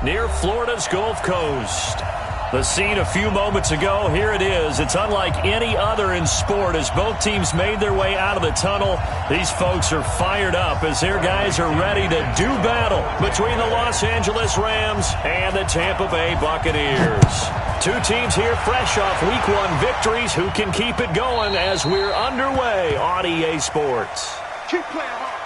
near Florida's Gulf Coast. The scene a few moments ago, here it is. It's unlike any other in sport as both teams made their way out of the tunnel. These folks are fired up as their guys are ready to do battle between the Los Angeles Rams and the Tampa Bay Buccaneers. Two teams here fresh off Week 1 victories. Who can keep it going as we're underway on EA Sports? Keep playing hard.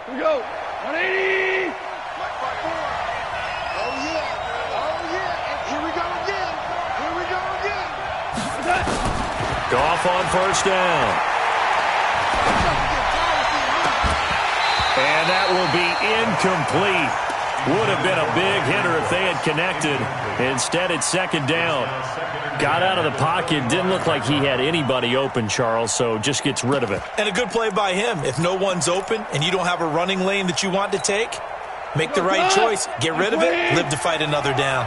Here we go. 180. Oh, yeah. Oh, yeah. And here we go again. Here we go again. Goff on first down. And that will be incomplete. Would have been a big hitter if they had connected. Instead, it's second down. Got out of the pocket. Didn't look like he had anybody open, Charles, so just gets rid of it. And a good play by him. If no one's open and you don't have a running lane that you want to take, make the right choice. Get rid of it. Live to fight another down.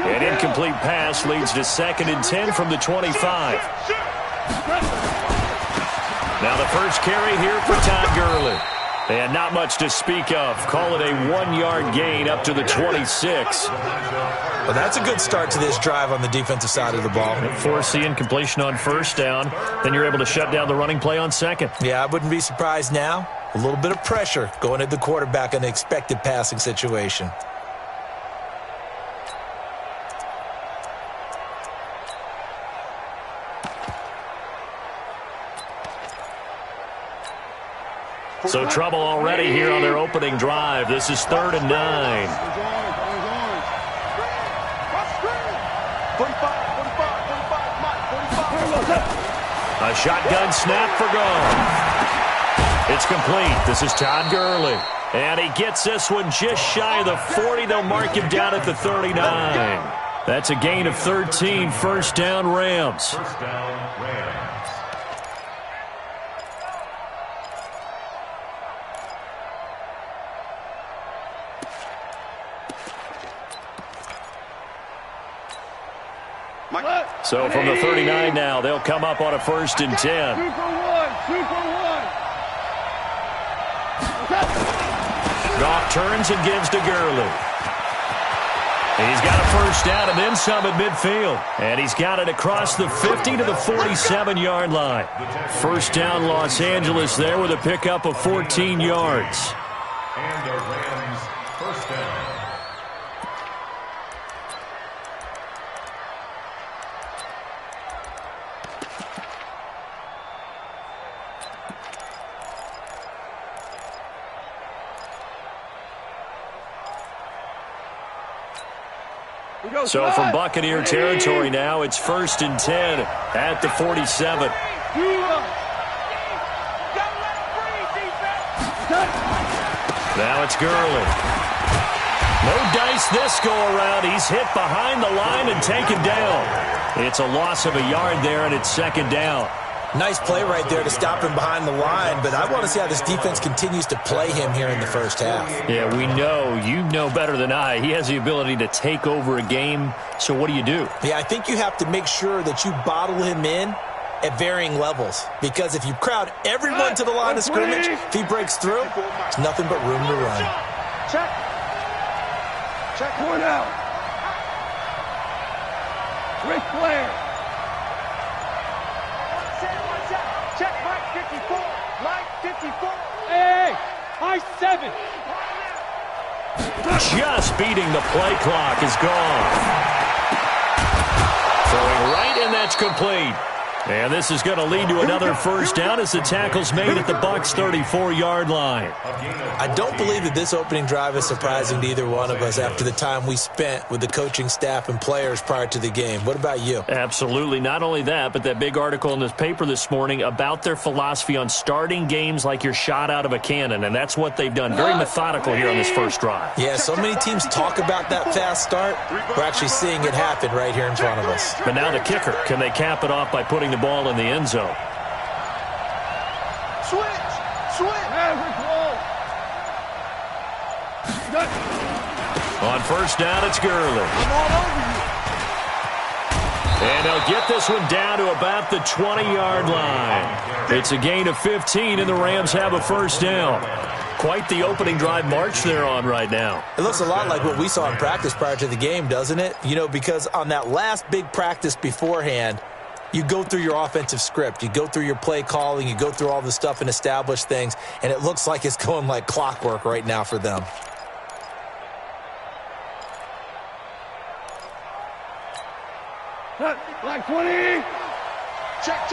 An incomplete pass leads to 2nd and 10 from the 25. Now the first carry here for Todd Gurley. And not much to speak of. Call it a 1-yard gain up to the 26. Well, that's a good start to this drive on the defensive side of the ball. Force the incompletion on first down. Then you're able to shut down the running play on second. Yeah, I wouldn't be surprised now. A little bit of pressure going at the quarterback in an expected passing situation. So trouble already here on their opening drive. This is 3rd and 9. A shotgun snap for Goff. It's complete. This is Todd Gurley. And he gets this one just shy of the 40. They'll mark him down at the 39. That's a gain of 13. First down, Rams. First down, Rams. So from the 39 now, they'll come up on a 1st and 10. Super one. Goff turns and gives to Gurley. He's got a first down and then some at midfield. And he's got it across the 50 to the 47-yard line. First down, Los Angeles there with a pickup of 14 yards. And the Rams first down. So from Buccaneer territory now, it's 1st and 10 at the 47. Now it's Gurley. No dice this go-around. He's hit behind the line and taken down. It's a loss of a yard there, and it's 2nd down. Nice play right there to stop him behind the line, but I want to see how this defense continues to play him here in the first half. Yeah, we know. You know better than I. He has the ability to take over a game, so what do you do? Yeah, I think you have to make sure that you bottle him in at varying levels. Because if you crowd everyone to the line of scrimmage, if he breaks through, there's nothing but room to run. Check. Check one out. Ric Flair. One set. Check Mike 54. Mike 54. Hey, high 7. Just beating the play clock is gone. Throwing right, and that's complete. And this is going to lead to another first down as the tackle's made at the Bucs' 34-yard line. I don't believe that this opening drive is surprising to either one of us after the time we spent with the coaching staff and players prior to the game. What about you? Absolutely. Not only that, but that big article in this paper this morning about their philosophy on starting games like you're shot out of a cannon, and that's what they've done. Very methodical here on this first drive. Yeah, so many teams talk about that fast start. We're actually seeing it happen right here in front of us. But now the kicker. Can they cap it off by putting the ball in the end zone? Switch. On first down, it's Gurley. I'm all over you. And they'll get this one down to about the 20-yard line. It's a gain of 15, and the Rams have a first down. Quite the opening drive march they're on right now. It looks a lot like what we saw in practice prior to the game, doesn't it? You know, because on that last big practice beforehand, you go through your offensive script. You go through your play calling. You go through all the stuff and establish things, and it looks like it's going like clockwork right now for them. Like 20. Check.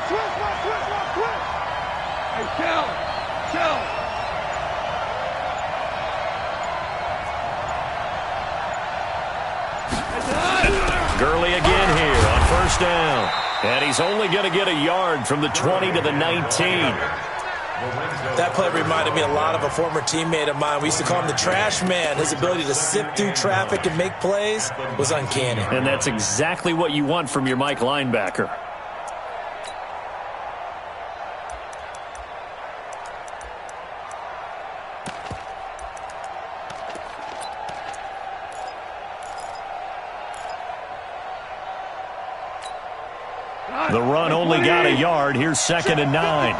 Switch. Hey, Kel. Gurley again here on first down. And he's only going to get a yard from the 20 to the 19. That play reminded me a lot of a former teammate of mine. We used to call him the trash man. His ability to sift through traffic and make plays was uncanny. And that's exactly what you want from your Mike linebacker. The run only got a yard. Here's 2nd and 9.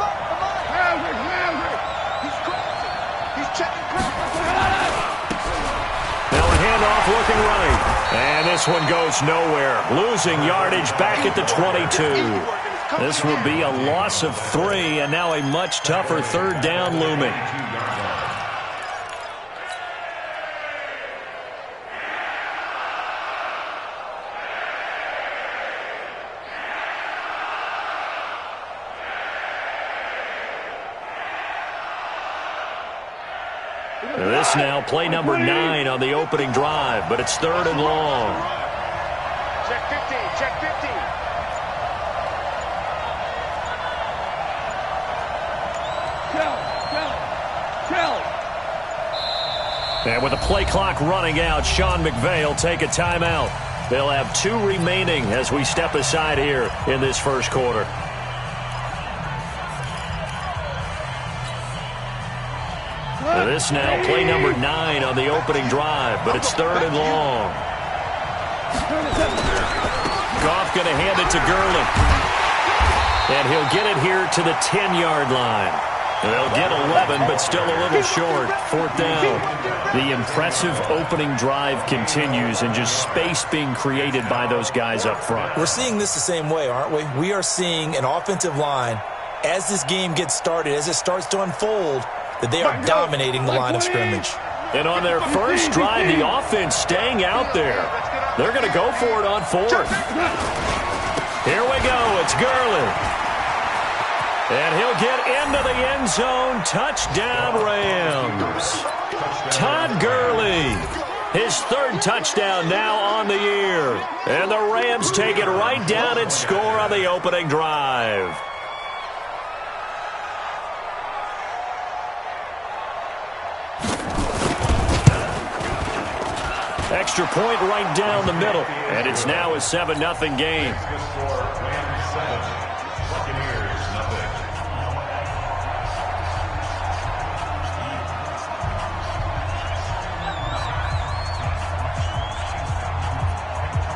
Looking right. And this one goes nowhere. Losing yardage back at the 22. This will be a loss of 3, and now a much tougher third down looming. This now play number 9 on the opening drive, but it's 3rd and long. Check 50. Kill. And with the play clock running out, Sean McVay will take a timeout. They'll have 2 remaining as we step aside here in this first quarter. This now play number 9 on the opening drive, but it's 3rd and long. Goff going to hand it to Gurley. And he'll get it here to the 10-yard line. They'll get 11, but still a little short. 4th down. The impressive opening drive continues, and just space being created by those guys up front. We're seeing this the same way, aren't we? We are seeing an offensive line, as this game gets started, as it starts to unfold, that they are dominating the line of scrimmage. And on their first drive, the offense staying out there. They're going to go for it on 4th. Here we go. It's Gurley. And he'll get into the end zone. Touchdown, Rams. Todd Gurley. His 3rd touchdown now on the year. And the Rams take it right down and score on the opening drive. Extra point right down the middle. And it's now a 7-0 game.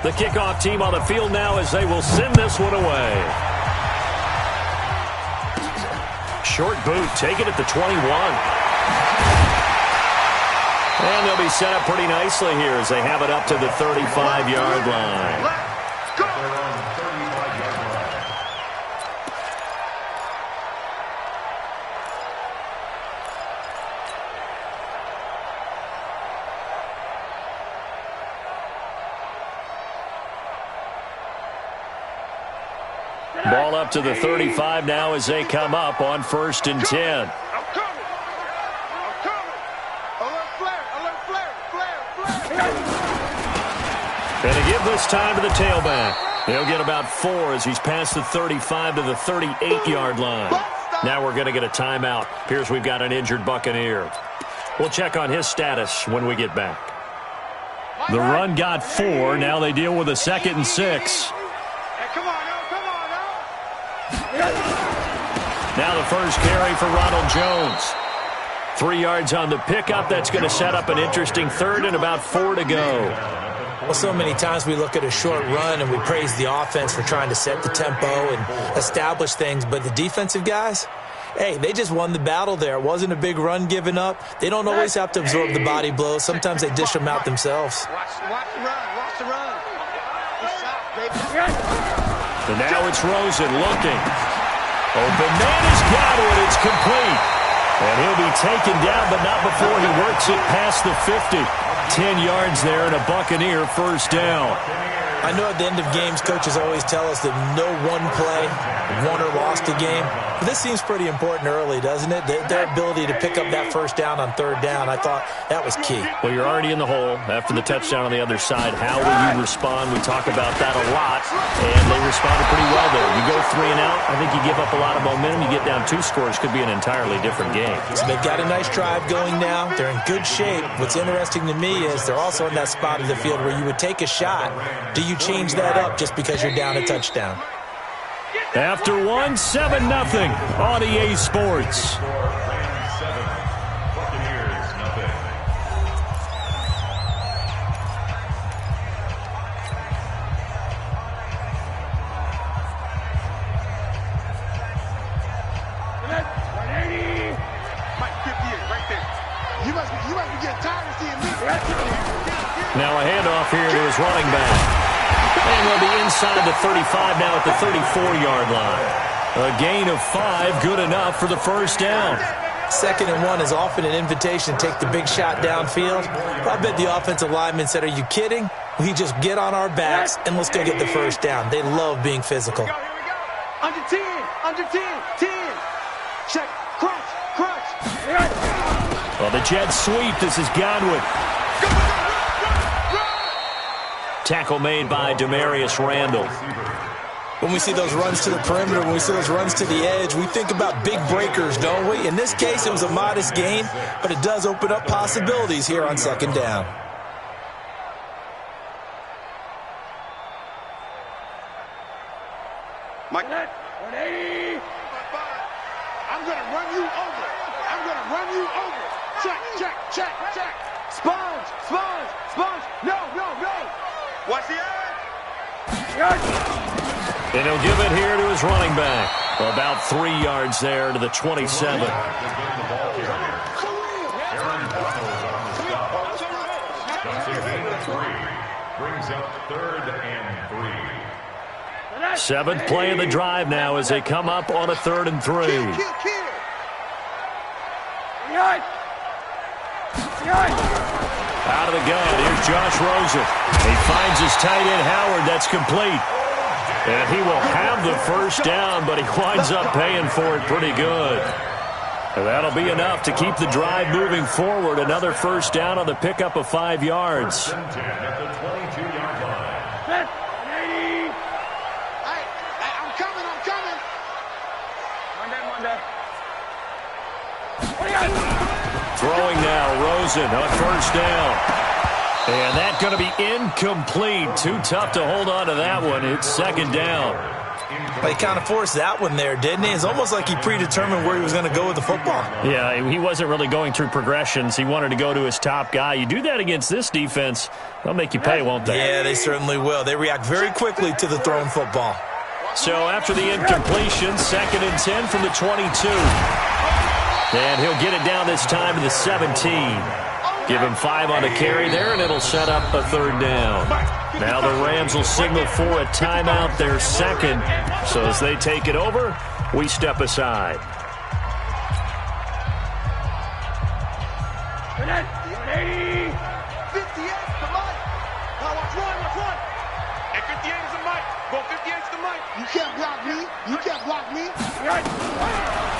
The kickoff team on the field now as they will send this one away. Short boot, taken at the 21. And they'll be set up pretty nicely here as they have it up to the 35-yard line. Let's go! Ball up to the 35 now as they come up on 1st and 10. I'm coming! I'm coming! Alert flare! Alert flare! Flare! And to give this time to the tailback. He'll get about 4 as he's past the 35 to the 38-yard line. Now we're going to get a timeout. Appears we've got an injured Buccaneer. We'll check on his status when we get back. The run got 4. Now they deal with a 2nd and 6. Hey, come on now! Come on now! Now the first carry for Ronald Jones. 3 yards on the pickup. That's going to set up an interesting 3rd and about 4 to go. Well, so many times we look at a short run and we praise the offense for trying to set the tempo and establish things, but the defensive guys, hey, they just won the battle there. It wasn't a big run given up. They don't always have to absorb the body blows. Sometimes they dish them out themselves. Watch the run! Watch the run! Good shot, baby! And now it's Rosen looking. Open man has got it. It's complete. And he'll be taken down, but not before he works it past the 50. 10 yards there and a Buccaneer first down. I know at the end of games, coaches always tell us that no one play won or lost a game. But this seems pretty important early, doesn't it? Their ability to pick up that first down on 3rd down, I thought that was key. Well, you're already in the hole after the touchdown on the other side. How will you respond? We talk about that a lot, and they responded pretty well there. You go 3 and out, I think you give up a lot of momentum. You get down 2 scores, could be an entirely different game. So they've got a nice drive going now. They're in good shape. What's interesting to me is they're also in that spot of the field where you would take a shot. Do you change that up just because you're down a touchdown? After 1, 7-0 on EA Sports. Now a handoff here to his running back. And we'll be inside the 35 now at the 34-yard line. A gain of 5, good enough for the first down. 2nd and 1 is often an invitation to take the big shot downfield. I bet the offensive lineman said, are you kidding? We just get on our backs and let's go get the first down. They love being physical. Here we go. Under 10, under 10, 10. Check, crunch, crunch. Well, the jet sweep, this is Godwin. Tackle made by Demarius Randall. When we see those runs to the perimeter, when we see those runs to the edge, we think about big breakers, don't we? In this case, it was a modest gain, but it does open up possibilities here on 2nd down. Mike. 180. I'm going to run you over. I'm going to run you over. Check, check, check, check. Sponge, sponge, sponge. No, no, no. What's the And he'll give it here to his running back. About 3 yards there to the 27. Brings up 3rd and 3. 7th play of the drive now as they come up on a 3rd and 3. Out of the gun, here's Josh Rosen. He finds his tight end Howard. That's complete. And he will have the first down, but he winds up paying for it pretty good. And that'll be enough to keep the drive moving forward. Another first down on the pickup of 5 yards. At the 22-yard line. I'm coming, I'm coming. Throwing now, Rosen on first down. And that's going to be incomplete. Too tough to hold on to that one. It's 2nd down. He kind of forced that one there, didn't he? It's almost like he predetermined where he was going to go with the football. Yeah, he wasn't really going through progressions. He wanted to go to his top guy. You do that against this defense, they'll make you pay, won't they? Yeah, they certainly will. They react very quickly to the thrown football. So after the incompletion, 2nd and 10 from the 22. And he'll get it down this time to the 17. Give him 5 on a carry there, and it'll set up a 3rd down. Now the Rams will signal for a timeout, their 2nd. So as they take it over, we step aside. You can't block me. You can't block me.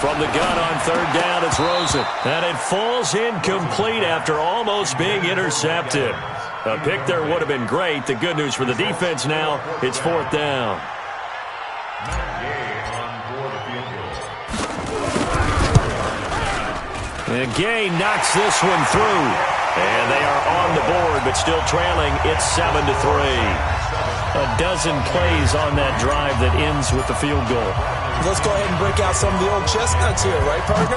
From the gun on 3rd down, it's Rosen. And it falls incomplete after almost being intercepted. A pick there would have been great. The good news for the defense now, it's 4th down. And Gay knocks this one through. And they are on the board, but still trailing. It's 7-3. A dozen plays on that drive that ends with the field goal. Let's go ahead and break out some of the old chestnuts here, right, partner?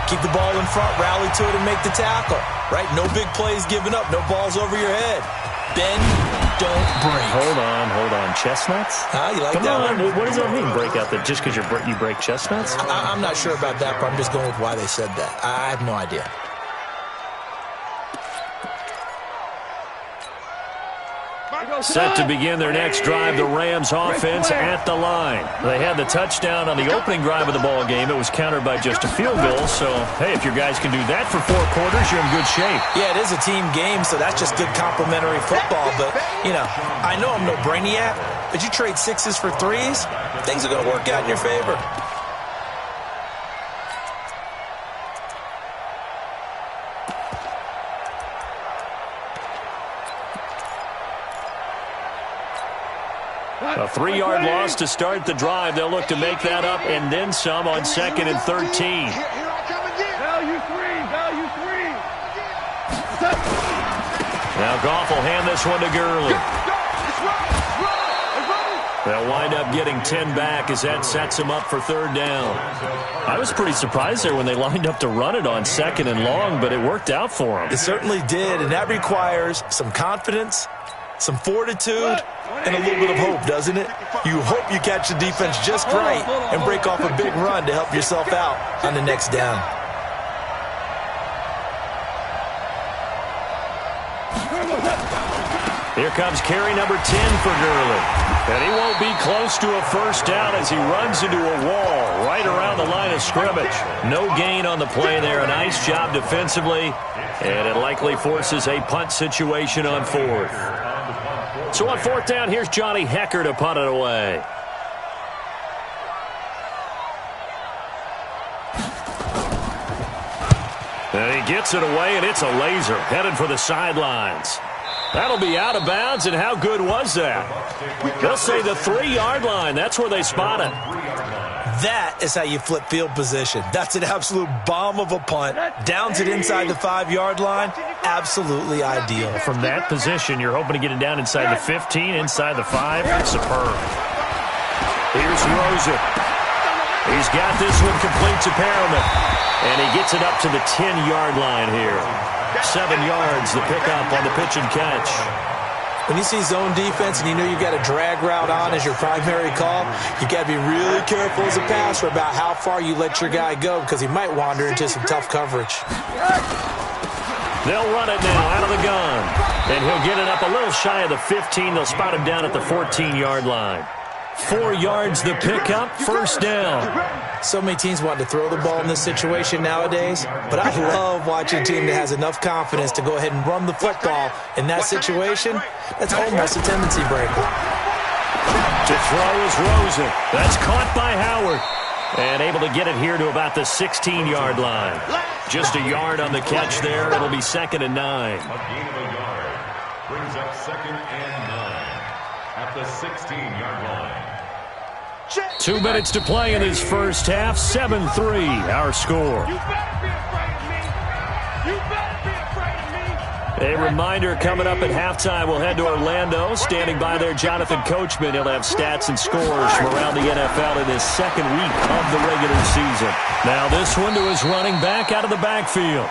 Keep the ball in front, rally to it, and make the tackle, right? No big plays given up, no balls over your head. Bend, don't break. Hold on. Chestnuts? You like Come that on. one? What does that mean, break out? That just because you break chestnuts? I'm not sure about that, but I'm just going with why they said that. I have no idea. Set to begin their next drive, the Rams offense at the line. They had the touchdown on the opening drive of the ball game. It was countered by just a field goal. So, hey, if your guys can do that for 4 quarters, you're in good shape. Yeah, it is a team game, so that's just good complimentary football. But, I know I'm no brainiac, but you trade 6s for 3s, things are going to work out in your favor. A 3-yard loss to start the drive. They'll look to make that up and then some on 2nd and 13. Here I come again. Value 3. Now Goff will hand this one to Gurley. They'll wind up getting 10 back as that sets him up for 3rd down. I was pretty surprised there when they lined up to run it on 2nd and long, but it worked out for them. It certainly did, and that requires some confidence, some fortitude, and a little bit of hope, doesn't it? You hope you catch the defense just right and break off a big run to help yourself out on the next down. Here comes carry number 10 for Gurley. And he won't be close to a 1st down as he runs into a wall right around the line of scrimmage. No gain on the play there. A nice job defensively. And it likely forces a punt situation on 4th. So on 4th down, here's Johnny Hecker to punt it away. And he gets it away, and it's a laser headed for the sidelines. That'll be out of bounds, and how good was that? They'll say the 3-yard line. That's where they spot it. That is how you flip field position. That's an absolute bomb of a punt. Downs it inside the 5-yard line. Absolutely ideal. From that position, you're hoping to get it down inside the 15, inside the 5. Superb. Here's Rosen. He's got this one complete to Perriman. And he gets it up to the 10-yard line here. 7 yards, the pickup on the pitch and catch. When you see zone defense and you know you've got a drag route on as your primary call, you got to be really careful as a passer about how far you let your guy go because he might wander into some tough coverage. They'll run it now out of the gun. And he'll get it up a little shy of the 15. They'll spot him down at the 14-yard line. 4 yards the pickup, 1st down. So many teams want to throw the ball in this situation nowadays, but I love watching a team that has enough confidence to go ahead and run the football in that situation. That's almost a tendency breaker. To throw is Rosen. That's caught by Howard. And able to get it here to about the 16-yard line. Just a yard on the catch there. It'll be 2nd and 9. A gain of a yard brings up 2nd and 9 at the 16-yard line. 2 minutes to play in this first half. 7-3, our score. A reminder coming up at halftime, we'll head to Orlando. Standing by there, Jonathan Coachman. He'll have stats and scores from around the NFL in his second week of the regular season. Now this one to his running back out of the backfield.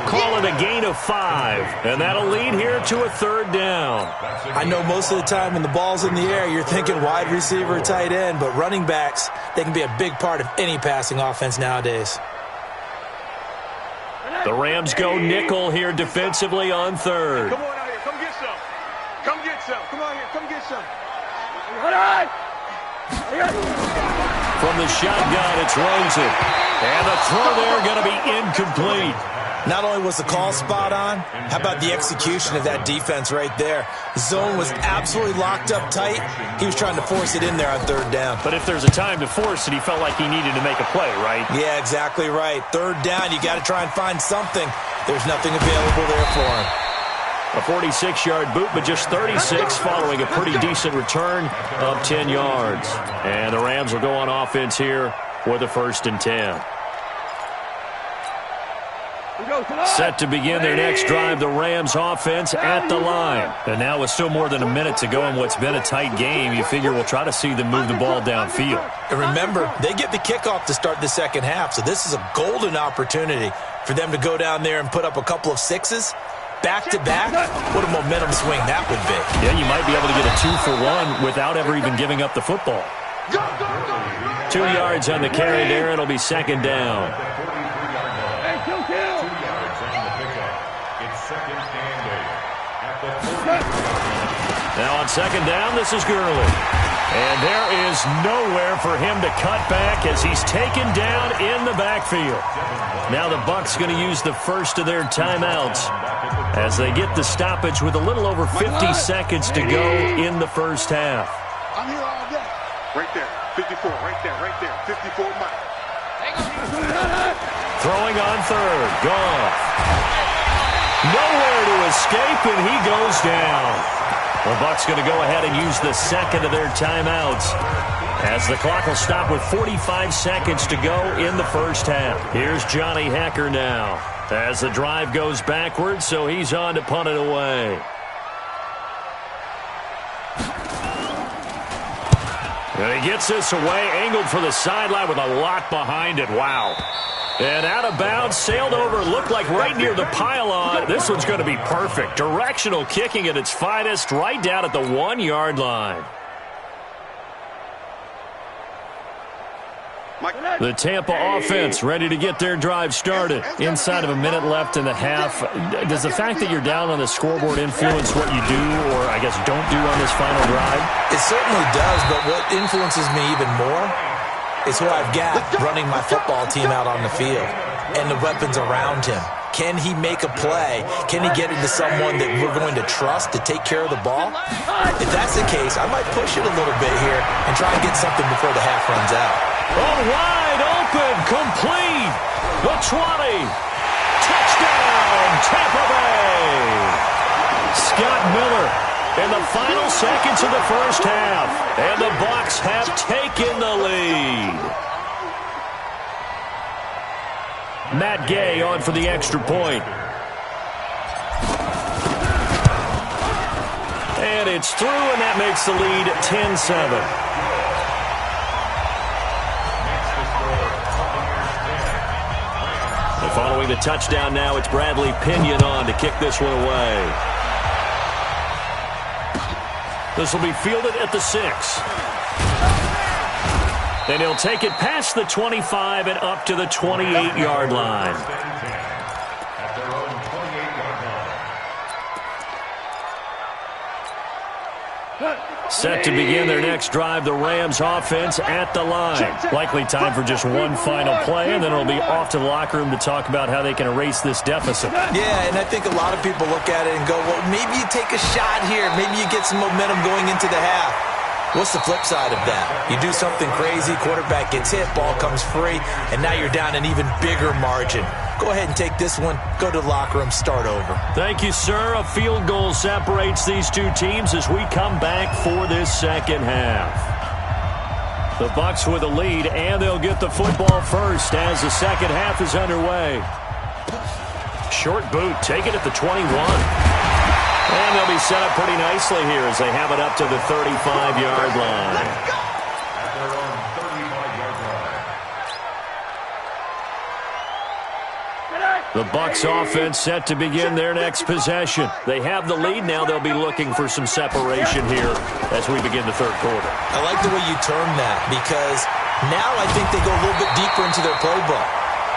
Call it a gain of 5, and that'll lead here to a third down. I know most of the time when the ball's in the air, you're thinking wide receiver, tight end, but running backs, they can be a big part of any passing offense nowadays. The Rams go nickel here defensively on third. Come on out here. Come get some. Come get some. Come on here. Come get some. From the shotgun, it's Rosen. And the throw there going to be incomplete. Not only was the call spot on, how about the execution of that defense right there? The zone was absolutely locked up tight. He was trying to force it in there on third down. But if there's a time to force it, he felt like he needed to make a play, right? Yeah, exactly right. Third down, you got to try and find something. There's nothing available there for him. A 46-yard boot, but just 36 following a pretty decent return of 10 yards. And the Rams will go on offense here with a 1st and 10. Set to begin their next drive, the Rams offense at the line. And now with still more than a minute to go in what's been a tight game, you figure we'll try to see them move the ball downfield. And remember, they get the kickoff to start the second half, so this is a golden opportunity for them to go down there and put up a couple of sixes. Back-to-back, what a momentum swing that would be. Yeah, you might be able to get a 2-for-1 without ever even giving up the football. 2 yards on the carry there. It'll be second down. 2 yards on the pickup. It's second and 8 at the 40. Now on second down, this is Gurley. And there is nowhere for him to cut back as he's taken down in the backfield. Now the Bucs going to use the first of their timeouts as they get the stoppage with a little over 50 seconds to go in the first half. I'm here all day. Right there. 54. Right there. Right there. 54 miles. Throwing on third. Goff. Nowhere to escape, and he goes down. The Bucs going to go ahead and use the second of their timeouts as the clock will stop with 45 seconds to go in the first half. Here's Johnny Hekker now as the drive goes backwards, so he's on to punt it away. And he gets this away, angled for the sideline with a lot behind it. Wow. And out of bounds, sailed over, looked like right near the pylon. This one's going to be perfect. Directional kicking at its finest, right down at the 1-yard line. The Tampa offense ready to get their drive started. Inside of a minute left in the half. Does the fact that you're down on the scoreboard influence what you do or, I guess, don't do on this final drive? It certainly does, but what influences me even more is who I've got running my football team out on the field and the weapons around him. Can he make a play? Can he get into someone that we're going to trust to take care of the ball? If that's the case, I might push it a little bit here and try and get something before the half runs out. Oh, wide open, complete. The 20. Touchdown, Tampa Bay. Scott Miller in the final seconds of the first half. And the Bucs have taken the lead. Matt Gay on for the extra point. And it's through, and that makes the lead 10-7. Following the touchdown now, it's Bradley Pinion on to kick this one away. This will be fielded at the 6. And he'll take it past the 25 and up to the 28-yard line. At their own 28-yard line. Set to begin their next drive, the Rams offense at the line. Likely time for just one final play, and then it'll be off to the locker room to talk about how they can erase this deficit. Yeah, and I think a lot of people look at it and go, well, maybe you take a shot here. Maybe you get some momentum going into the half. What's the flip side of that? You do something crazy, quarterback gets hit, ball comes free, and now you're down an even bigger margin. Go ahead and take this one, go to the locker room, start over. Thank you, sir. A field goal separates these two teams as we come back for this second half. The Bucs with a lead, and they'll get the football first as the second half is underway. Short boot, take it at the 21. And they'll be set up pretty nicely here as they have it up to the 35-yard line. At their own 35-yard line. The Bucs offense set to begin their next possession. They have the lead now. They'll be looking for some separation here as we begin the third quarter. I like the way you term that because now I think they go a little bit deeper into their playbook.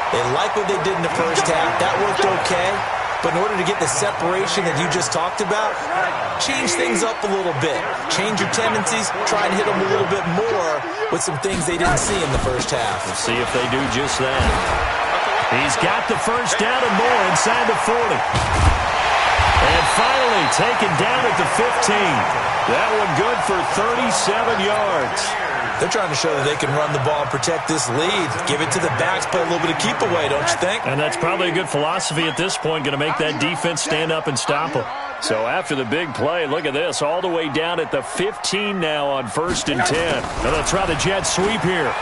They like what they did in the first half. That worked okay. But in order to get the separation that you just talked about, change things up a little bit. Change your tendencies. Try and hit them a little bit more with some things they didn't see in the first half. We'll see if they do just that. He's got the first down and more inside the 40. And finally taken down at the 15. That one good for 37 yards. They're trying to show that they can run the ball and protect this lead. Give it to the backs, play a little bit of keep away, don't you think? And that's probably a good philosophy at this point, going to make that defense stand up and stop them. So after the big play, look at this, all the way down at the 15 now on 1st and 10. And they'll try the jet sweep here.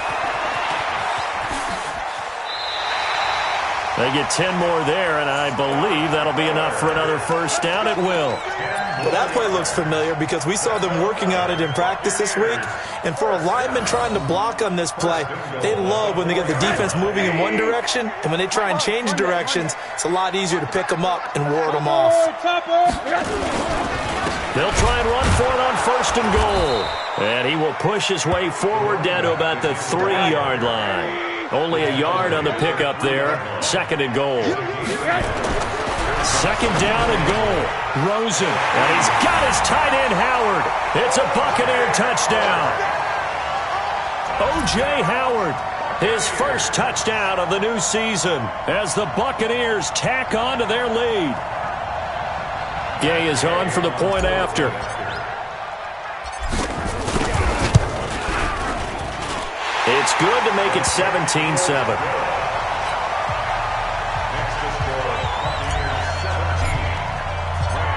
They get 10 more there, and I believe that'll be enough for another first down. It will. Well, that play looks familiar because we saw them working on it in practice this week. And for a lineman trying to block on this play, they love when they get the defense moving in one direction. And when they try and change directions, it's a lot easier to pick them up and ward them off. They'll try and run for it on 1st and goal. And he will push his way forward down to about the 3-yard line. Only a yard on the pickup there. 2nd and goal. 2nd down and goal. Rosen. And he's got his tight end, Howard. It's a Buccaneer touchdown. O.J. Howard, his first touchdown of the new season as the Buccaneers tack on to their lead. Gay is on for the point after. It's good to make it 17-7.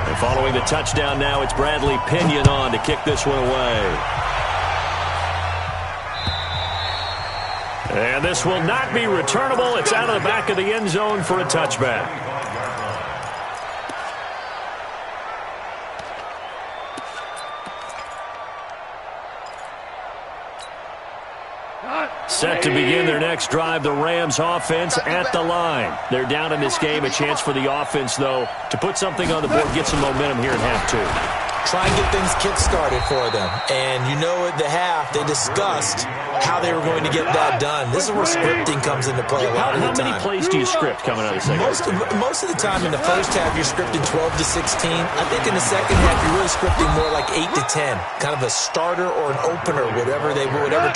And following the touchdown now, it's Bradley Pinion on to kick this one away. And this will not be returnable. It's out of the back of the end zone for a touchback. Set to begin their next drive, the Rams offense at the line. They're down in this game. A chance for the offense, though, to put something on the board, get some momentum here in half 2. Try and get things kick-started for them. And you know at the half, they discussed how they were going to get that done. This is where scripting comes into play a lot of the time. How many plays do you script coming out of the second half? Most of the time in the first half, you're scripting 12 to 16. I think in the second half, you're really scripting more like 8 to 10. Kind of a starter or an opener, whatever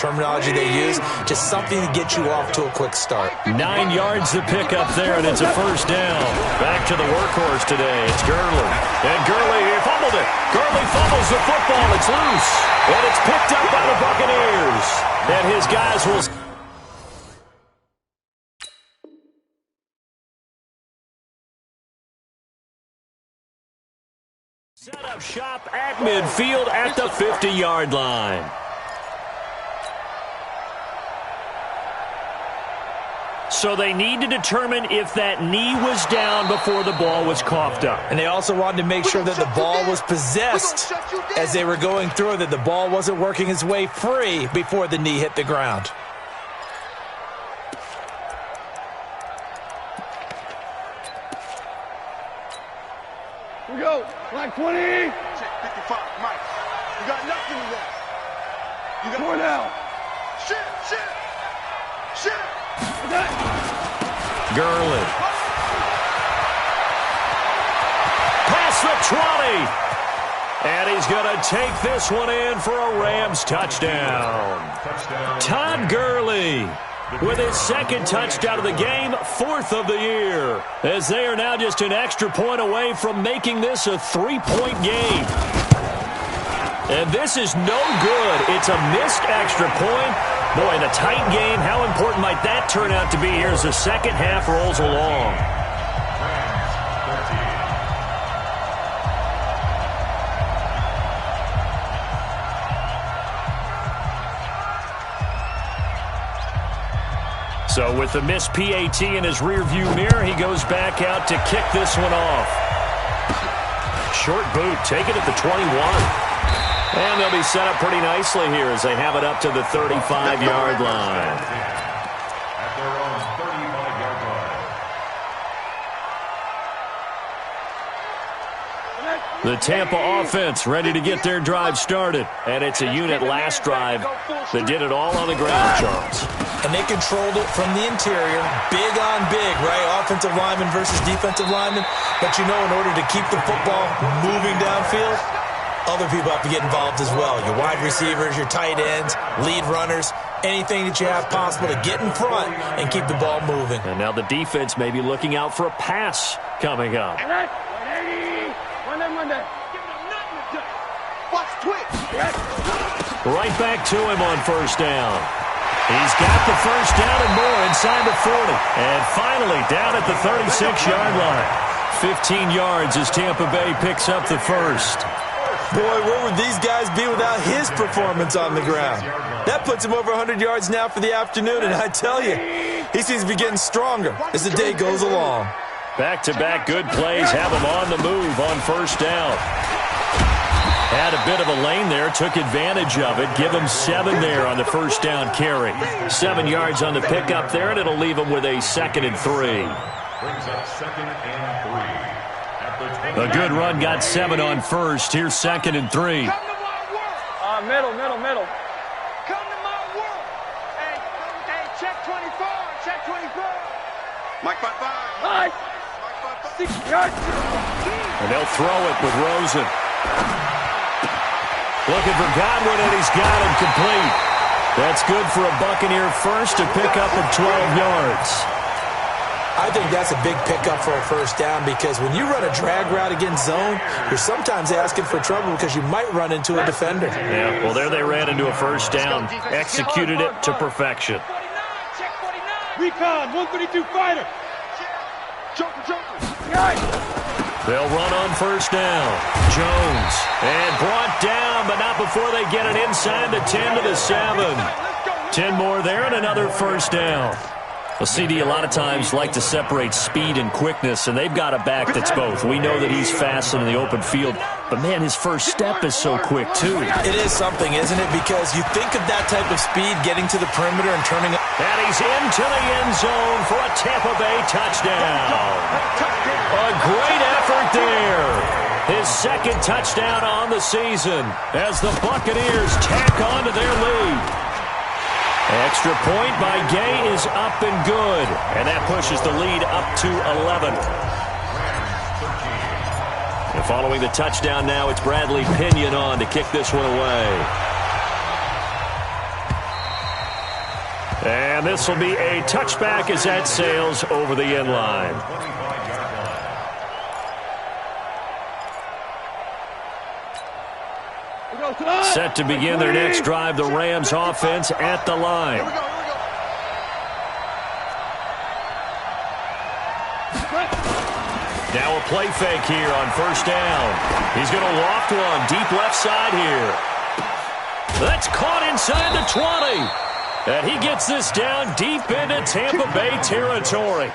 terminology they use. Just something to get you off to a quick start. 9 yards to pick up there, and it's a first down. Back to the workhorse today. It's Gurley. And Gurley, he fumbled it. Gurley fumbles the football. It's loose. And it's picked up by the Buccaneers. And his guys will... set up shop at midfield at the 50-yard line. So they need to determine if that knee was down before the ball was coughed up. And they also wanted to make sure that the ball was possessed as they were going through, that the ball wasn't working its way free before the knee hit the ground. Here we go. Black 20. Check 55. Mike. You got nothing left. You got more now. Shit. Gurley. Past the 20. And he's going to take this one in for a Rams touchdown. Todd Gurley with his second touchdown of the game, 4th of the year, as they are now just an extra point away from making this a 3-point game. And this is no good. It's a missed extra point. Boy, in a tight game, how important might that turn out to be here as the second half rolls along? So with the missed PAT in his rearview mirror, he goes back out to kick this one off. Short boot, take it at the 21. And they'll be set up pretty nicely here as they have it up to the 35-yard line. At their own 35-yard line. The Tampa offense ready to get their drive started. And it's a unit last drive that did it all on the ground, Charles. And they controlled it from the interior, big on big, right? Offensive lineman versus defensive lineman. But you know, in order to keep the football moving downfield, other people have to get involved as well. Your wide receivers, your tight ends, lead runners, anything that you have possible to get in front and keep the ball moving. And now the defense may be looking out for a pass coming up. Right back to him on first down. He's got the first down and more inside the 40. And finally down at the 36-yard line. 15 yards as Tampa Bay picks up the first. Boy, where would these guys be without his performance on the ground? That puts him over 100 yards now for the afternoon, and I tell you, he seems to be getting stronger as the day goes along. Back-to-back good plays have him on the move on first down. Had a bit of a lane there, took advantage of it. Give him 7 there on the first down carry. 7 yards on the pickup there, and it'll leave him with a 2nd and 3. Brings up 2nd and 3. A good run got 7 on first. Here's 2nd and 3. Come to my world. Middle. Come to my world. Hey, check 24. Check 24. Mike 5-5. Mike 5-5. 6 yards. And they'll throw it with Rosen. Looking for Godwin, and he's got him complete. That's good for a Buccaneer first, a pickup of 12 yards. I think that's a big pickup for a first down because when you run a drag route against zone, you're sometimes asking for trouble because you might run into a defender. Yeah, well, there they ran into a first down, executed it to perfection. Recon, 132 fighter. Joker. They'll run on first down. Jones, and brought down, but not before they get it inside the 10 to the 7. 10 more there and another first down. Well, CD a lot of times like to separate speed and quickness, and they've got a back that's both. We know that he's fast in the open field, but, man, his first step is so quick, too. It is something, isn't it? Because you think of that type of speed getting to the perimeter and turning up. And he's into the end zone for a Tampa Bay touchdown. A great effort there. His 2nd touchdown on the season as the Buccaneers tack on to their lead. Extra point by Gay is up and good, and that pushes the lead up to 11. And following the touchdown now, it's Bradley Pinion on to kick this one away. And this will be a touchback as that sails over the end line. Set to begin their next drive, the Rams offense at the line. Now a play fake here on first down. He's going to loft one deep left side here. That's caught inside the 20. And he gets this down deep into Tampa Bay territory.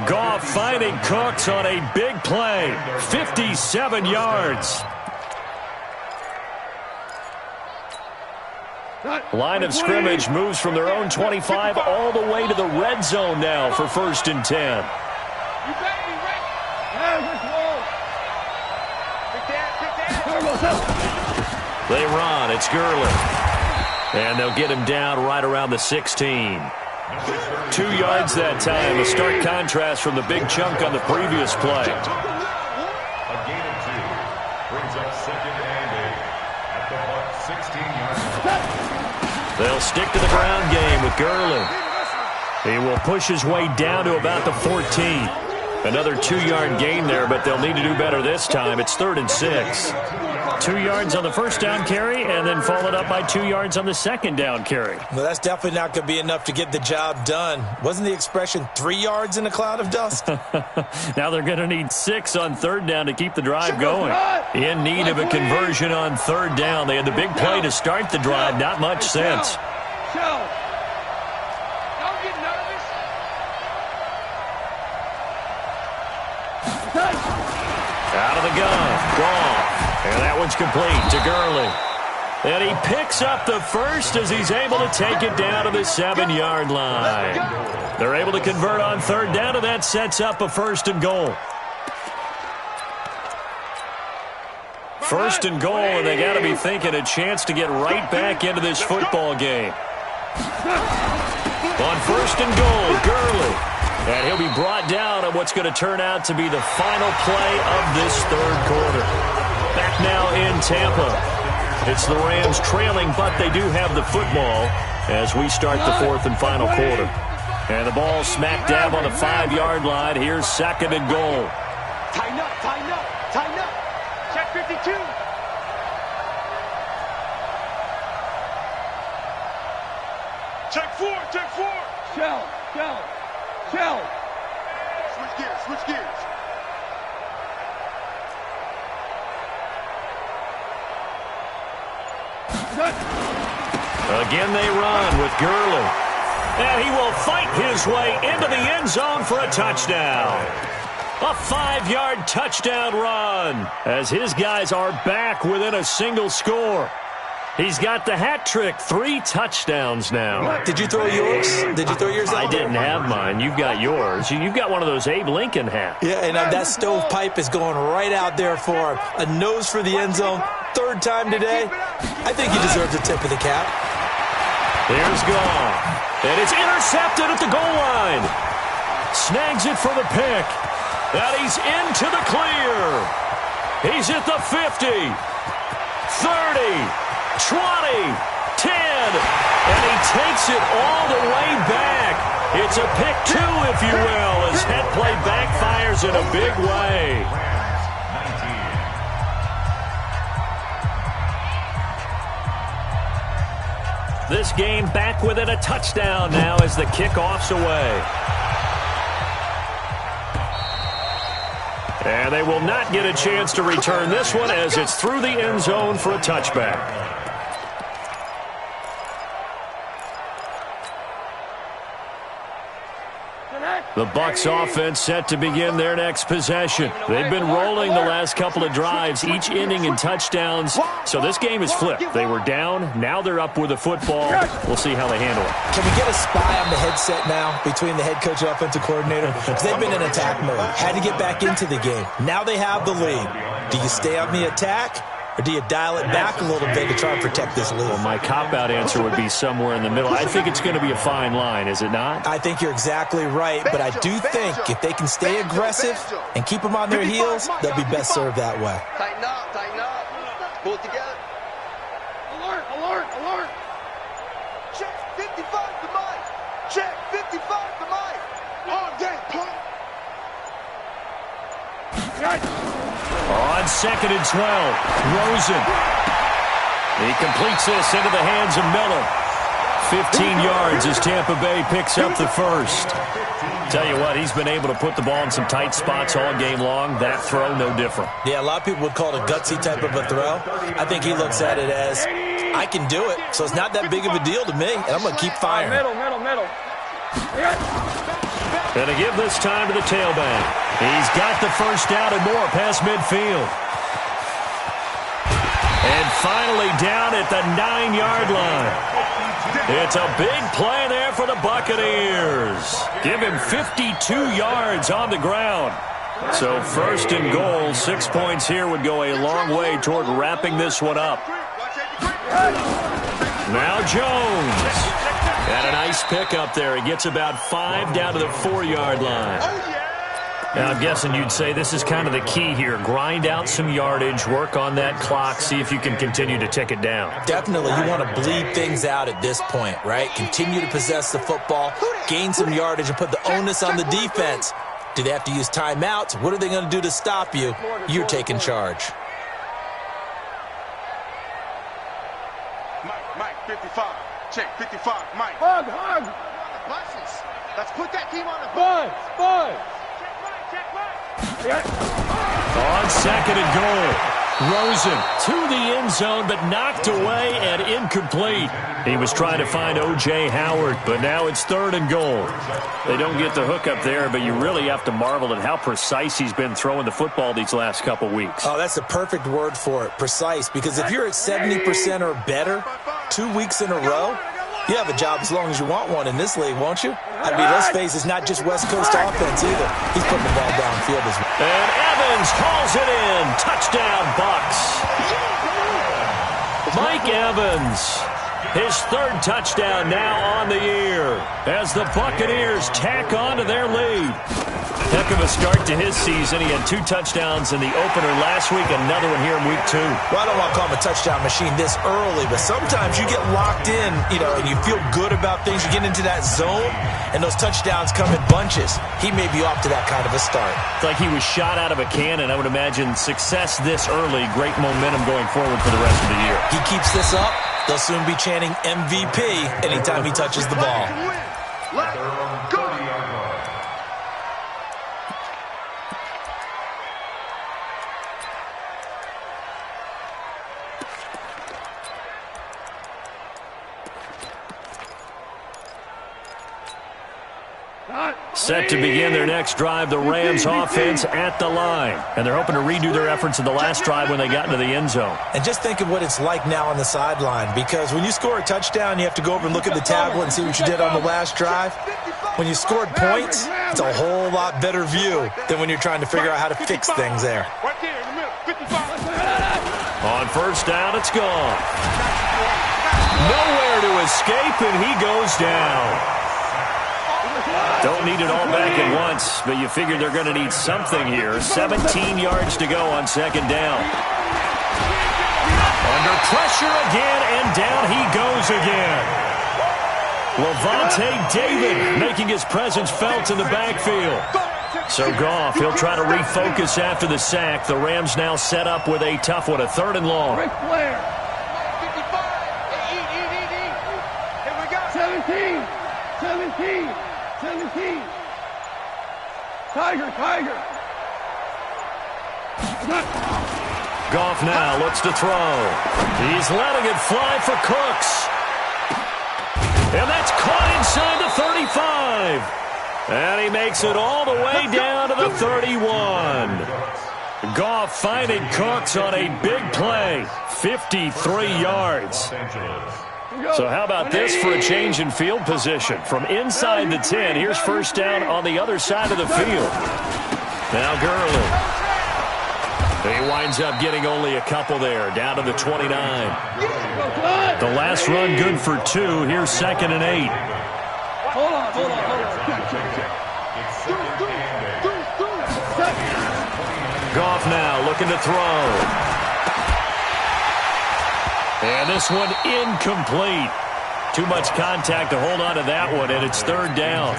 Goff finding Cooks on a big play. 57 yards. Line of scrimmage moves from their own 25 all the way to the red zone now for 1st and 10. You better be ready. They run. It's Gurley. And they'll get him down right around the 16. 2 yards that time. A stark contrast from the big chunk on the previous play. A gain of 2 brings up 2nd and 8 at the Buck 16-yard line. They'll stick to the ground game with Gurley. He will push his way down to about the 14. Another 2-yard gain there, but they'll need to do better this time. It's 3rd and 6. 2 yards on the first down carry, and then followed up by 2 yards on the second down carry. Well, that's definitely not going to be enough to get the job done. Wasn't the expression 3 yards in a cloud of dust? Now they're going to need 6 on 3rd down to keep the drive going. In need of a conversion on 3rd down. They had the big play to start the drive. Not much sense. Don't get nervous. Out of the gun. Goff. And that one's complete to Gurley. And he picks up the first as he's able to take it down to the 7-yard line. They're able to convert on third down, and that sets up a 1st and goal. 1st and goal, and they got to be thinking a chance to get right back into this football game. On 1st and goal, Gurley. And he'll be brought down on what's going to turn out to be the final play of this third quarter. Back now in Tampa. It's the Rams trailing, but they do have the football as we start the 4th and final quarter. And the ball smack dab on the 5-yard line. Here's 2nd and goal. Tighten up, tighten up, tighten up. Check 52. Check 4, check 4. Shell, shell, shell. Switch gears, switch gears. Again they run with Gurley. And he will fight his way into the end zone for a touchdown. A 5-yard touchdown run as his guys are back within a single score. He's got the hat trick, 3 touchdowns now. Did you throw yours? Did you throw yours out? I didn't have mine. You've got yours. You've got one of those Abe Lincoln hats. Yeah, and that stovepipe is going right out there for him. A nose for the end zone. 3rd time today. I think he deserves a tip of the cap. Here's Goff. And it's intercepted at the goal line. Snags it for the pick. And he's into the clear. He's at the 50. 30. 20, 10, and he takes it all the way back. It's a pick 2, if you will, as head play backfires in a big way. This game back within a touchdown now as the kickoff's away. And they will not get a chance to return this one as it's through the end zone for a touchback. The Bucs offense set to begin their next possession. They've been rolling the last couple of drives, each ending in touchdowns. So this game is flipped. They were down. Now they're up with the football. We'll see how they handle it. Can we get a spy on the headset now between the head coach and offensive coordinator? Because they've been in attack mode. Had to get back into the game. Now they have the lead. Do you stay on the attack? Or do you dial it back a little bit to try and protect this lead? Well, my cop-out answer would be somewhere in the middle. I think it's going to be a fine line, is it not? I think you're exactly right, but I do think if they can stay aggressive and keep them on their heels, they'll be best served that way. Tighten up, tighten up. Pull it together. Alert, alert, alert. Check 55 to Mike. Check 55 to Mike. All day, pump. On 2nd and 12, Rosen. He completes this into the hands of Miller. 15 yards as Tampa Bay picks up the first. Tell you what, he's been able to put the ball in some tight spots all game long. That throw, no different. Yeah, a lot of people would call it a gutsy type of a throw. I think he looks at it as, I can do it, so it's not that big of a deal to me, and I'm going to keep firing. Middle. Going to give this time to the tailback. He's got the first down and more past midfield. And finally down at the 9-yard line. It's a big play there for the Buccaneers. Give him 52 yards on the ground. So 1st and goal, 6 points here would go a long way toward wrapping this one up. Now Jones. And a nice pick up there. He gets about 5 down to the 4-yard line. Now, I'm guessing you'd say this is kind of the key here. Grind out some yardage, work on that clock, see if you can continue to tick it down. Definitely. You want to bleed things out at this point, right? Continue to possess the football, gain some yardage, and put the onus on the defense. Do they have to use timeouts? What are they going to do to stop you? You're taking charge. Mike, 55. Check 55, Mike. Hug. Let's put that team on the bus. Check Mike. On 2nd and goal. Rosen to the end zone, but knocked away and incomplete. He was trying to find O.J. Howard, but now it's 3rd and goal. They don't get the hook up there, but you really have to marvel at how precise he's been throwing the football these last couple weeks. Oh, that's the perfect word for it, precise, because if you're at 70% or better 2 weeks in a row, you have a job as long as you want one in this league, won't you? I mean, let's face it's not just West Coast offense either. He's putting the ball downfield as well. And Evans hauls it in. Touchdown, Bucks. Mike Evans, his 3rd touchdown now on the year as the Buccaneers tack on to their lead. Heck of a start to his season. He had 2 touchdowns in the opener last week, another one here in week 2. Well, I don't want to call him a touchdown machine this early, but sometimes you get locked in, and you feel good about things. You get into that zone, and those touchdowns come in bunches. He may be off to that kind of a start. It's like he was shot out of a cannon. I would imagine success this early, great momentum going forward for the rest of the year. He keeps this up, they'll soon be chanting MVP anytime he touches the ball. Let's go. Set to begin their next drive, the Rams offense at the line. And they're hoping to redo their efforts in the last drive when they got into the end zone. And just think of what it's like now on the sideline, because when you score a touchdown, you have to go over and look at the tablet and see what you did on the last drive. When you scored points, it's a whole lot better view than when you're trying to figure out how to fix things there. Right there in the middle, 55. On first down, it's gone. Nowhere to escape, and he goes down. Don't need it all back at once, but you figure they're going to need something here. 17 yards to go on 2nd down. Under pressure again, and down he goes again. Levante David making his presence felt in the backfield. So Goff, he'll try to refocus after the sack. The Rams now set up with a tough one, a 3rd and long. Ric Flair. 17. 17. 17. Tiger. Goff now looks to throw. He's letting it fly for Cooks. And that's caught inside the 35. And he makes it all the way down to the 31. Goff finding Cooks on a big play. 53 yards. So how about this for a change in field position? From inside the 10, here's first down on the other side of the field. Now Gurley. He winds up getting only a couple there, down to the 29. The last run good for 2. Here's 2nd and 8. Hold on. Goff now looking to throw. And this one incomplete. Too much contact to hold on to that one, and it's 3rd down.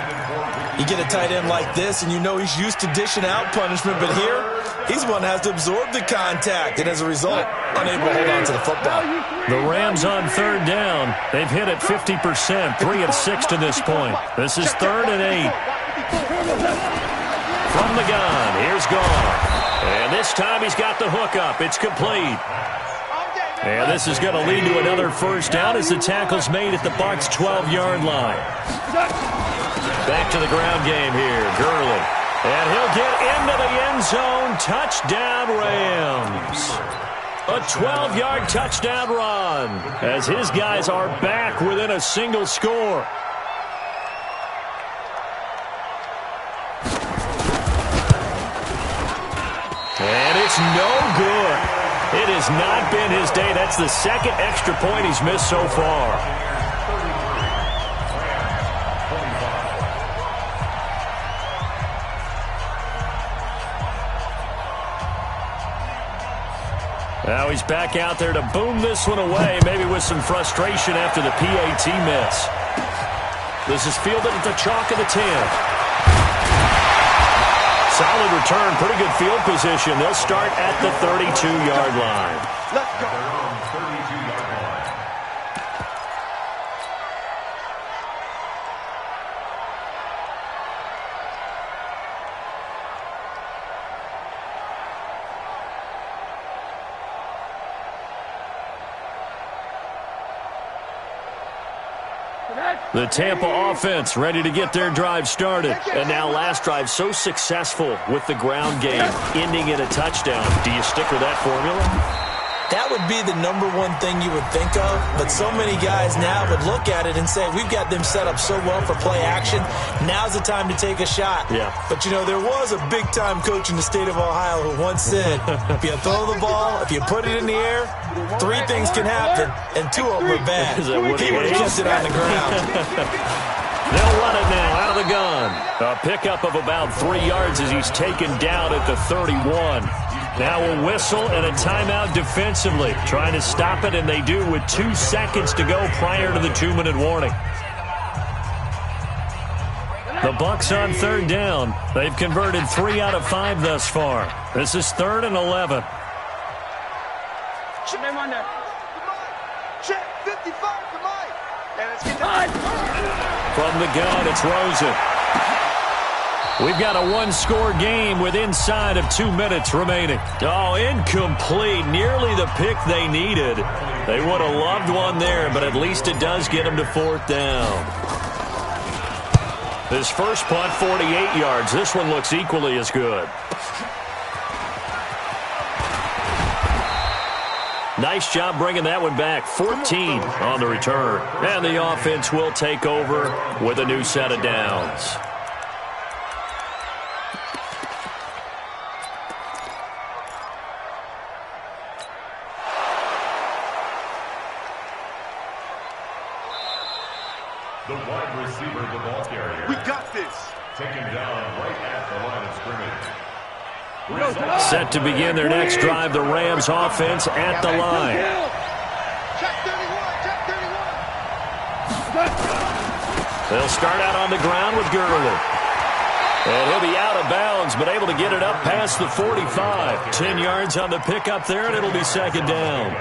You get a tight end like this, and you know he's used to dishing out punishment, but here, he's one that has to absorb the contact, and as a result, unable to hold on to the football. The Rams on 3rd down. They've hit it 50%, 3 of 6 to this point. This is 3rd and 8. From the gun, here's Goff. And this time he's got the hook up. It's complete. And this is going to lead to another first down as the tackle's made at the Bucs' 12-yard line. Back to the ground game here. Gurley. And he'll get into the end zone. Touchdown, Rams. A 12-yard touchdown run as his guys are back within a single score. And it's no good. It has not been his day. That's the 2nd extra point he's missed so far. Now he's back out there to boom this one away, maybe with some frustration after the PAT miss. This is fielded at the chalk of the 10. Solid return, pretty good field position. They'll start at the 32-yard line. Let's go. The Tampa offense ready to get their drive started. And now last drive so successful with the ground game, ending in a touchdown. Do you stick with that formula? That would be the number one thing you would think of, but so many guys now would look at it and say, we've got them set up so well for play action, now's the time to take a shot. Yeah. But, you know, there was a big-time coach in the state of Ohio who once said, if you throw the ball, if you put it in the air, 3 things can happen, and 2 of them are bad. Is that what He would have kept it on the ground. They'll run it now out of the gun. A pickup of about 3 yards as he's taken down at the 31. Now a whistle and a timeout defensively. Trying to stop it, and they do with 2 seconds to go prior to the 2-minute warning. The Bucs on 3rd down. They've converted 3 out of 5 thus far. This is 3rd and 11. Check 55 to Mike. And let's get From the gun, it's Rosen. We've got a 1-score game with inside of 2 minutes remaining. Oh, incomplete. Nearly the pick they needed. They would have loved one there, but at least it does get them to 4th down. His first punt, 48 yards. This one looks equally as good. Nice job bringing that one back. 14 on the return. And the offense will take over with a new set of downs. The wide receiver, the ball carrier. We got this. Taken down right at the line of scrimmage. Set to begin their next drive, the Rams offense at the line. Check 31, check 31. They'll start out on the ground with Gurley. And he'll be out of bounds, but able to get it up past the 45. 10 yards on the pickup there, and it'll be 2nd down.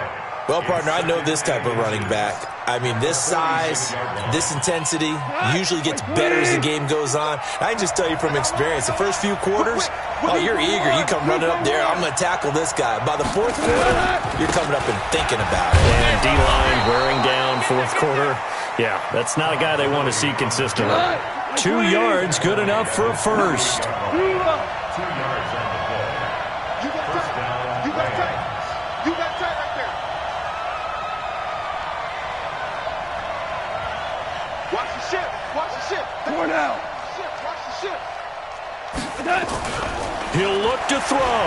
Well, partner, I know this type of running back. I mean, this size, this intensity usually gets better as the game goes on. I can just tell you from experience, the first few quarters, oh, you're eager. You come running up there, I'm going to tackle this guy. By the 4th quarter, you're coming up and thinking about it. And D-line wearing down 4th quarter. Yeah, that's not a guy they want to see consistently. 2 yards, good enough for a first. 2 yards on the play. You got First tight. down, You got Rams. tight. You got tight right there. Watch the ship. Watch the ship. 4 down. Watch the ship. He'll look to throw.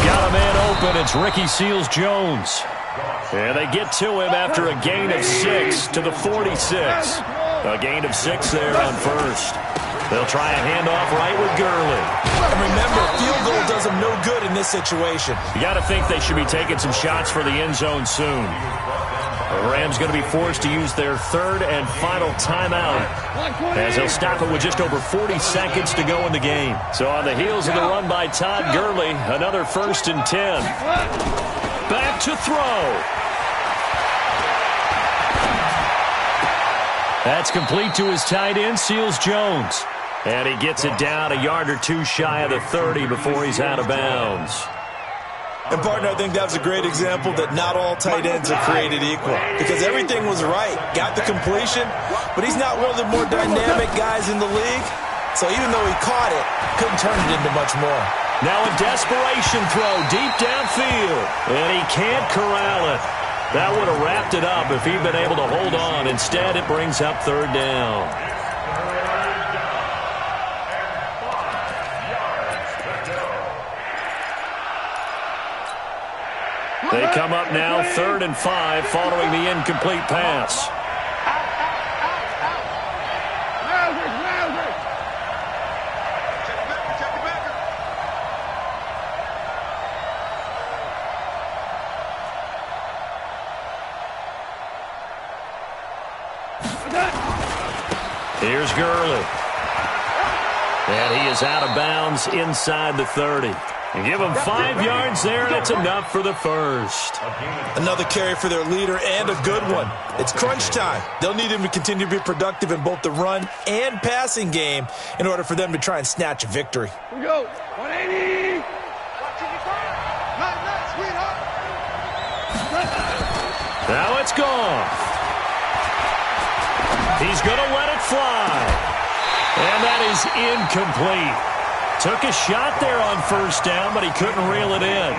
Got a man open. It's Ricky Seals-Jones. And they get to him after a gain of 6 to the 46. A gain of 6 there on first. They'll try a handoff right with Gurley. And remember, field goal does them no good in this situation. You got to think they should be taking some shots for the end zone soon. The Rams going to be forced to use their 3rd and final timeout as they'll stop it with just over 40 seconds to go in the game. So on the heels of the run by Todd Gurley, another 1st and 10. Back to throw. That's complete to his tight end, Seals-Jones. And he gets it down a yard or 2 shy of the 30 before he's out of bounds. And, partner, I think that was a great example that not all tight ends are created equal. Because everything was right. Got the completion, but he's not one of the more dynamic guys in the league. So even though he caught it, couldn't turn it into much more. Now a desperation throw deep downfield. And he can't corral it. That would have wrapped it up if he'd been able to hold on. Instead, it brings up 3rd down. They come up now 3rd and 5 following the incomplete pass. Here's Gurley. And he is out of bounds inside the 30. And give him 5 yards there, and it's enough for the first. Another carry for their leader, and a good one. It's crunch time. They'll need him to continue to be productive in both the run and passing game in order for them to try and snatch a victory. Here we go. 180. Nice, sweetheart. Now it's gone. He's going to let it fly. And that is incomplete. Took a shot there on first down, but he couldn't reel it in.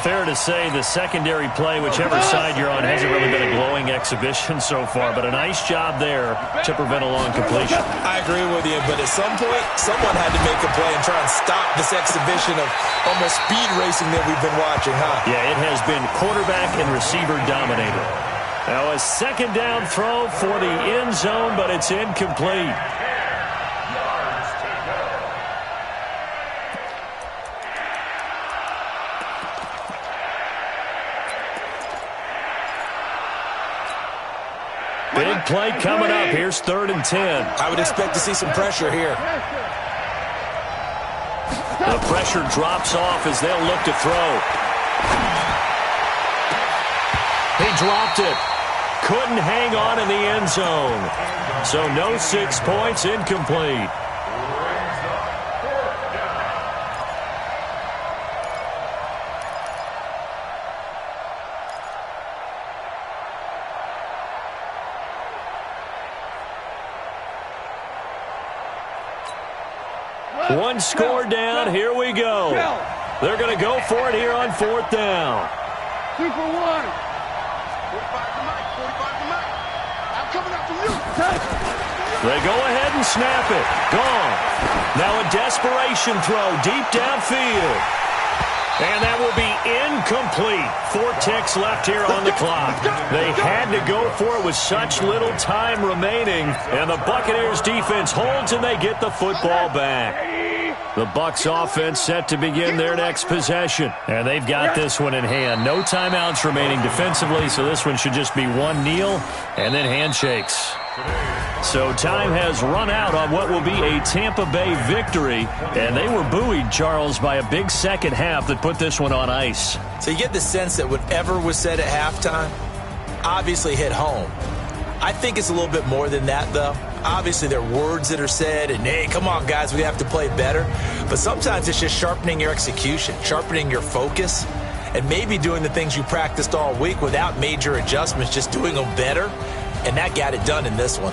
Fair to say the secondary play, whichever side you're on, hasn't really been a glowing exhibition so far, but a nice job there to prevent a long completion. I agree with you, but at some point, someone had to make a play and try and stop this exhibition of almost speed racing that we've been watching, huh? Yeah, it has been quarterback and receiver dominated. Now a second down throw for the end zone, but it's incomplete. Big play coming up. Here's 3rd and 10. I would expect to see some pressure here. The pressure drops off as they'll look to throw. He dropped it. Couldn't hang on in the end zone. So no 6 points, incomplete. One score down. Here we go. They're going to go for it here on 4th down. 2 for 1. 45 to Mike. 45 to Mike. I'm coming up for you. They go ahead and snap it. Gone. Now a desperation throw deep downfield. And that will be incomplete. 4 ticks left here on the clock. They had to go for it with such little time remaining. And the Buccaneers defense holds and they get the football back. The Bucs offense set to begin their next possession. And they've got this one in hand. No timeouts remaining defensively, so this one should just be one kneel and then handshakes. So time has run out on what will be a Tampa Bay victory. And they were buoyed, Charles, by a big second half that put this one on ice. So you get the sense that whatever was said at halftime obviously hit home. I think it's a little bit more than that, though. Obviously, there are words that are said, and, hey, come on, guys, we have to play better. But sometimes it's just sharpening your execution, sharpening your focus, and maybe doing the things you practiced all week without major adjustments, just doing them better. And that got it done in this one.